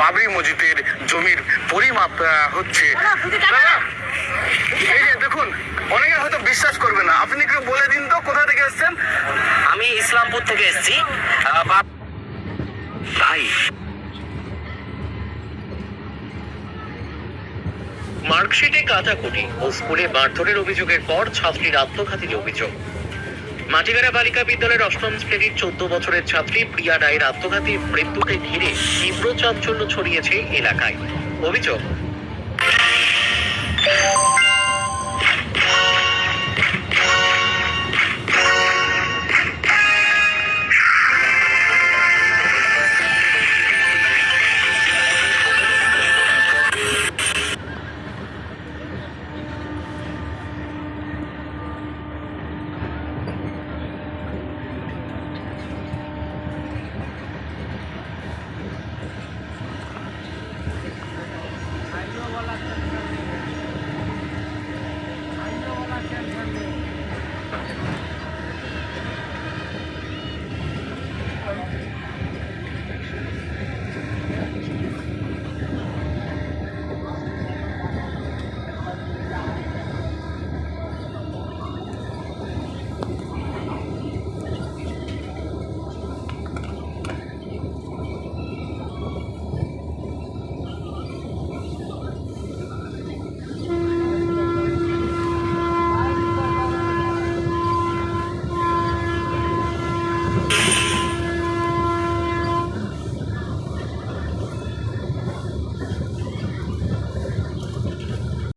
বাবরি মসজিদের জমির পরিমাপ হচ্ছে। এই যে দেখুন, অনেকে হয়তো বিশ্বাস করবে না, আপনি একটু বলে দিন তো কোথা থেকে এসেছেন? আমি ইসলামপুর থেকে এসেছি ভাই। মার্কশিটে কাটাকুটি ও স্কুলে মারধরের অভিযোগের পর ছাত্রীর আত্মঘাতী অভিযোগ। মাটিগাড়া বালিকা বিদ্যালয়ের অষ্টম শ্রেণীর 14 বছরের ছাত্রী প্রিয়া রায়ের আত্মঘাতী মৃত্যুকে ঘিরে তীব্র চাঞ্চল্য ছড়িয়েছে এলাকায়। অভিযোগ,